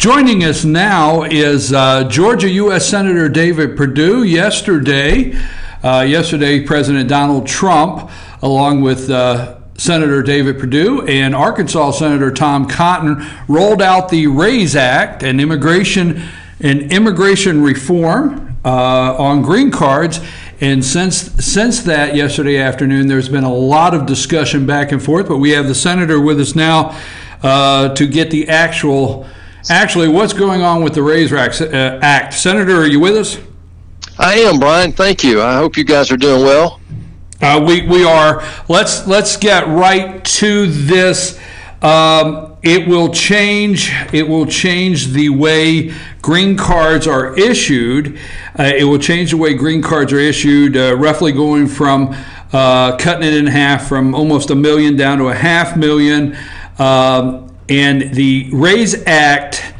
Joining us now is Georgia U.S. Senator David Perdue. Yesterday, President Donald Trump, along with Senator David Perdue and Arkansas Senator Tom Cotton, rolled out the RAISE Act, an immigration reform on green cards. And since that yesterday afternoon, there's been a lot of discussion back and forth. But we have the senator with us now to get the actually what's going on with the RAISE Act. Senator, are you with us? I am, Brian. Thank you. I hope you guys are doing well. We are. Let's get right to this. It will change the way green cards are issued. It will change the way green cards are issued, roughly going from cutting it in half from almost 1 million down to 500,000. And the RAISE Act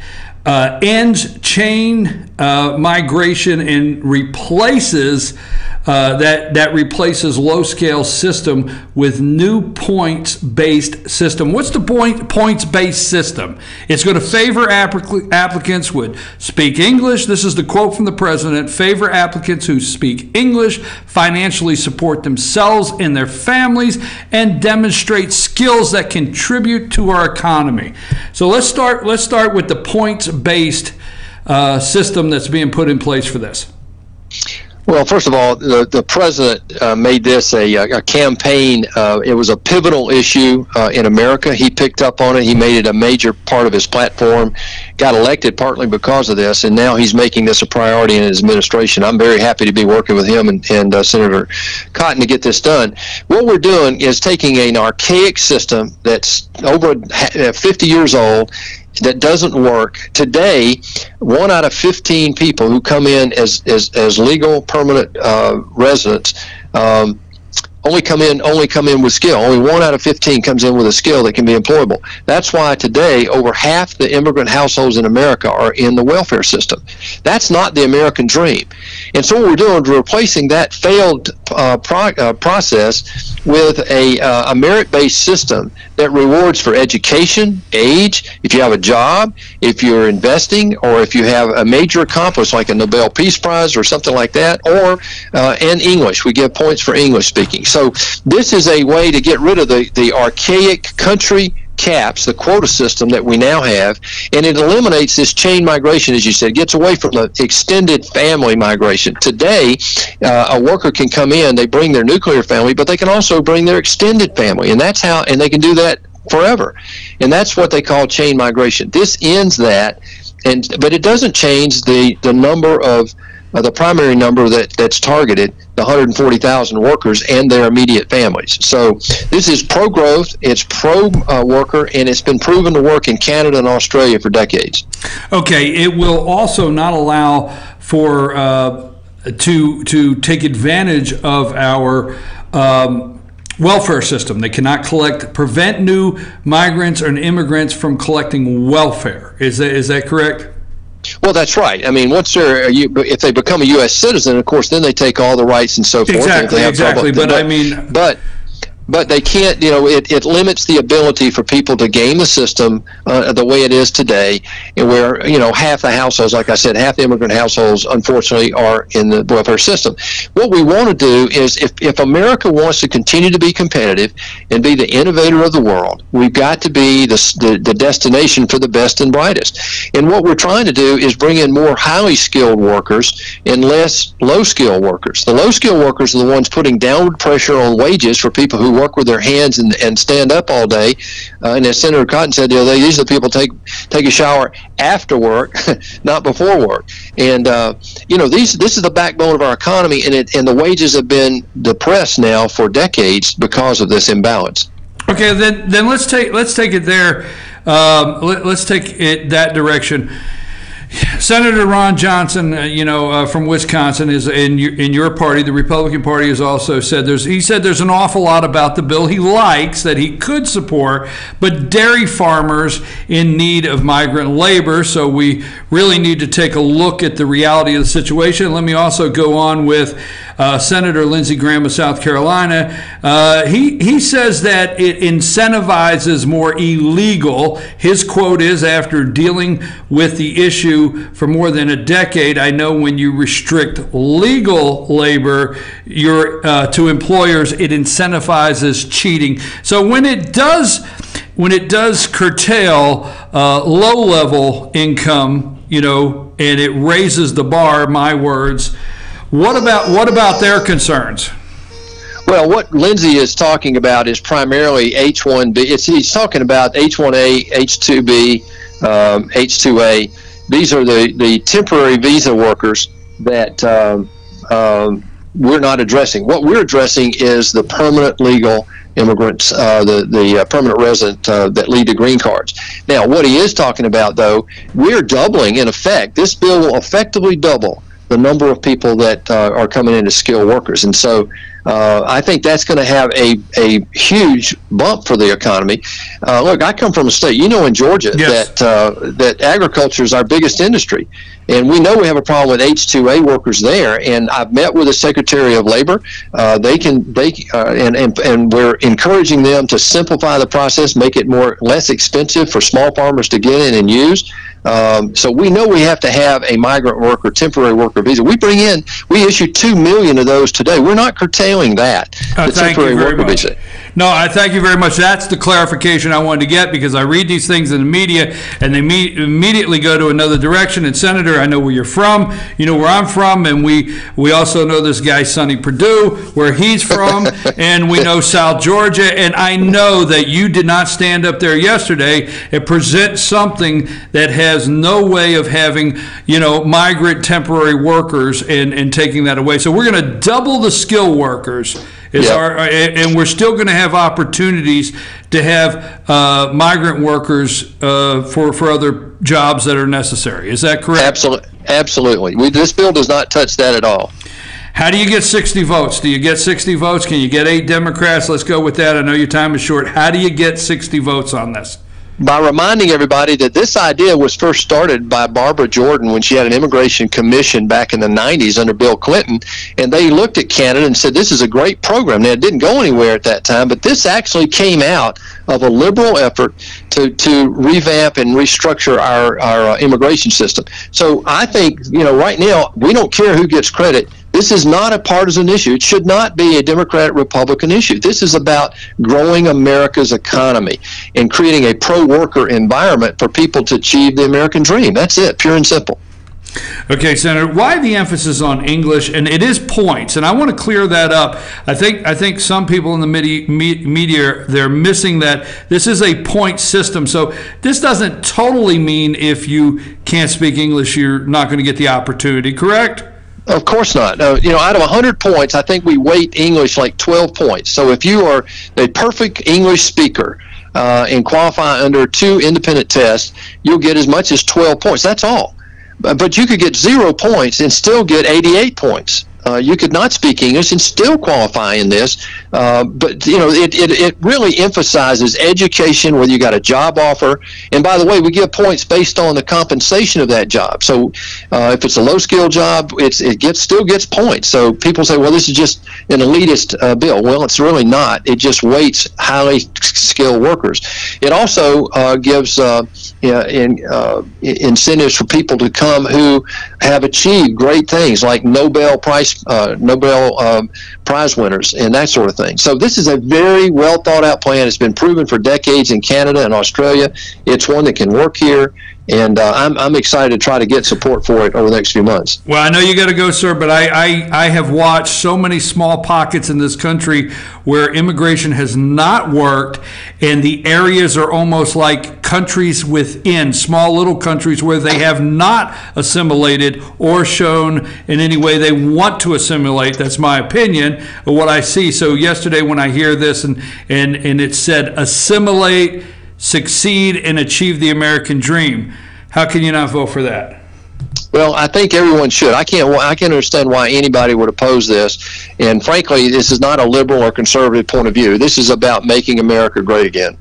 ends chain migration and replaces replaces low-scale system with new points-based system. What's the points-based system? It's going to favor applicants who speak English. This is the quote from the president: favor applicants who speak English, financially support themselves and their families, and demonstrate skills that contribute to our economy. So let's start with the points-based system that's being put in place for this. Well, first of all, the president made this a campaign. It was a pivotal issue in America. He picked up on it. He made it a major part of his platform, got elected partly because of this, and now he's making this a priority in his administration. I'm very happy to be working with him and Senator Cotton to get this done. What we're doing is taking an archaic system that's over 50 years old, that doesn't work. Today, 1 out of 15 people who come in as legal permanent residents only come in with skill. Only 1 out of 15 comes in with a skill that can be employable. That's why today over half the immigrant households in America are in the welfare system. That's not the American dream. And so what we're doing is replacing that failed process with a merit-based system that rewards for education, age, if you have a job, if you're investing, or if you have a major accomplishment like a Nobel Peace Prize or something like that, or and English. We give points for English speaking. So this is a way to get rid of the archaic country caps, the quota system that we now have, and it eliminates this chain migration, as you said. It gets away from the extended family migration. Today, a worker can come in, they bring their nuclear family, but they can also bring their extended family, and they can do that forever. And that's what they call chain migration. This ends that, but it doesn't change the number of the primary number that's targeted, the 140,000 workers and their immediate families. So this is pro-growth, it's pro-worker, and it's been proven to work in Canada and Australia for decades. Okay, it will also not allow for to take advantage of our welfare system. They cannot prevent new migrants or immigrants from collecting welfare. Is that correct? Well, that's right. I mean, if they become a U.S. citizen, of course, then they take all the rights and so forth. Exactly. But they can't, it limits the ability for people to game the system the way it is today, and where, half the households, like I said, half the immigrant households, unfortunately, are in the welfare system. What we want to do is, if America wants to continue to be competitive and be the innovator of the world, we've got to be the destination for the best and brightest. And what we're trying to do is bring in more highly skilled workers and less low-skilled workers. The low-skilled workers are the ones putting downward pressure on wages for people who work with their hands and stand up all day. And as Senator Cotton said the other day, these are the people take a shower after work, not before work. And this is the backbone of our economy, and the wages have been depressed now for decades because of this imbalance. Okay, then let's take it there. Let's take it that direction. Senator Ron Johnson, from Wisconsin, is in your party. The Republican Party has also said there's an awful lot about the bill he likes that he could support, but dairy farmers in need of migrant labor. So we really need to take a look at the reality of the situation. Let me also go on with Senator Lindsey Graham of South Carolina. He says that it incentivizes more illegal. His quote is, after dealing with the issue for more than a decade, I know when you restrict legal labor to employers, it incentivizes cheating. So when it does curtail low-level income, and it raises the bar, my words, what about their concerns? Well, what Lindsey is talking about is primarily H-1B. He's talking about H-1A, H-2B, H-2A. These are the temporary visa workers that we're not addressing. What we're addressing is the permanent legal immigrants, the permanent resident that lead to green cards. Now, what he is talking about, though, we're doubling, in effect. This bill will effectively double the number of people that are coming in as skilled workers. And so I think that's going to have a huge bump for the economy. Look, I come from a state, in Georgia, yes, that agriculture is our biggest industry. And we know we have a problem with H-2A workers there. And I've met with the Secretary of Labor. And we're encouraging them to simplify the process, make it less expensive for small farmers to get in and use. So we know we have to have a migrant worker, temporary worker visa. We issue 2 million of those today. We're not curtailing that. The temporary worker visa. No, I thank you very much. That's the clarification I wanted to get, because I read these things in the media and they immediately go to another direction. And Senator, I know where you're from. You know where I'm from, and we also know this guy Sonny Perdue, where he's from, and we know South Georgia. And I know that you did not stand up there yesterday and present something that has no way of having migrant temporary workers and taking that away. So we're going to double the skilled workers. And we're still going to have opportunities to have migrant workers for other jobs that are necessary. Is that correct? Absolutely. This bill does not touch that at all. How do you get 60 votes? Do you get 60 votes? Can you get 8 Democrats? Let's go with that. I know your time is short. How do you get 60 votes on this? By reminding everybody that this idea was first started by Barbara Jordan when she had an immigration commission back in the 90s under Bill Clinton, and they looked at Canada and said, this is a great program. Now, it didn't go anywhere at that time, but this actually came out of a liberal effort to revamp and restructure our immigration system. So I think, right now, we don't care who gets credit. This is not a partisan issue. It should not be a Democrat-Republican issue. This is about growing America's economy and creating a pro-worker environment for people to achieve the American dream. That's it, pure and simple. Okay, Senator, why the emphasis on English? And it is points, and I want to clear that up. I think some people in the media, they're missing that this is a point system. So this doesn't totally mean if you can't speak English, you're not going to get the opportunity, correct? Of course not. Out of 100 points, I think we weight English like 12 points. So if you are a perfect English speaker and qualify under 2 independent tests, you'll get as much as 12 points. That's all. But you could get 0 points and still get 88 points. You could not speak English and still qualify in this. But it really emphasizes education, whether you got a job offer. And by the way, we give points based on the compensation of that job. So if it's a low-skill job, it still gets points. So people say, well, this is just an elitist bill. Well, it's really not. It just weights highly skilled workers. It also gives incentives for people to come who have achieved great things like Nobel Prize winners and that sort of thing. So this is a very well thought out plan. It's been proven for decades in Canada and Australia. It's one that can work here. And I'm excited to try to get support for it over the next few months. Well, I know you got to go, sir, but I have watched so many small pockets in this country where immigration has not worked, and the areas are almost like countries within, small little countries where they have not assimilated or shown in any way they want to assimilate. That's my opinion of what I see. So yesterday when I hear this and it said assimilate, succeed, and achieve the American dream, how can you not vote for that? Well, I think everyone should. I can understand why anybody would oppose this. And frankly, this is not a liberal or conservative point of view. This is about making America great again.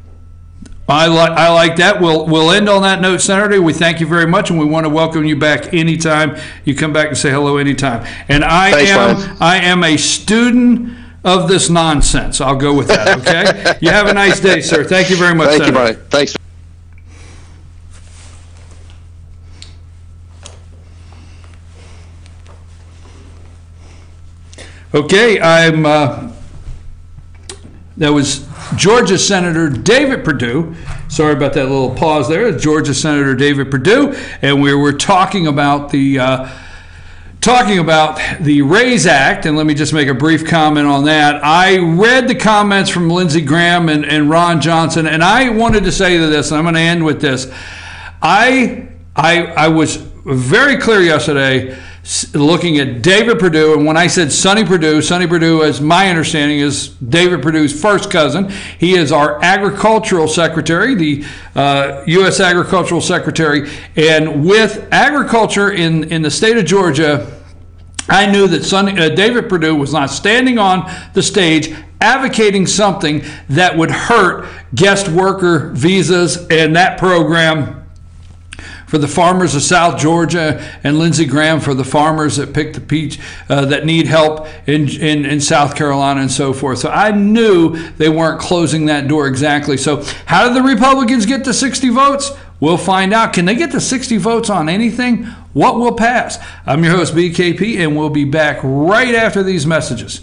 I like that. We'll end on that note, Senator. We thank you very much, and we want to welcome you back anytime. You come back and say hello anytime. And I am a student of this nonsense. I'll go with that, okay? You have a nice day, sir. Thank you very much, Thank Senator. you, Brian. Thanks. Okay, that was Georgia Senator David Perdue. Sorry about that little pause there. Georgia Senator David Perdue, and we were talking about the RAISE Act, and let me just make a brief comment on that. I read the comments from Lindsey Graham and Ron Johnson, and I wanted to say this, and I'm going to end with this. I was very clear yesterday looking at David Perdue, and when I said Sonny Perdue, as my understanding, is David Perdue's first cousin. He is our agricultural secretary, the U.S. agricultural secretary, and with agriculture in the state of Georgia, I knew that David Perdue was not standing on the stage advocating something that would hurt guest worker visas and that program for the farmers of South Georgia, and Lindsey Graham for the farmers that pick the peach that need help in South Carolina and so forth. So I knew they weren't closing that door exactly. So how did the Republicans get to 60 votes? We'll find out. Can they get to 60 votes on anything? What will pass? I'm your host, BKP, and we'll be back right after these messages.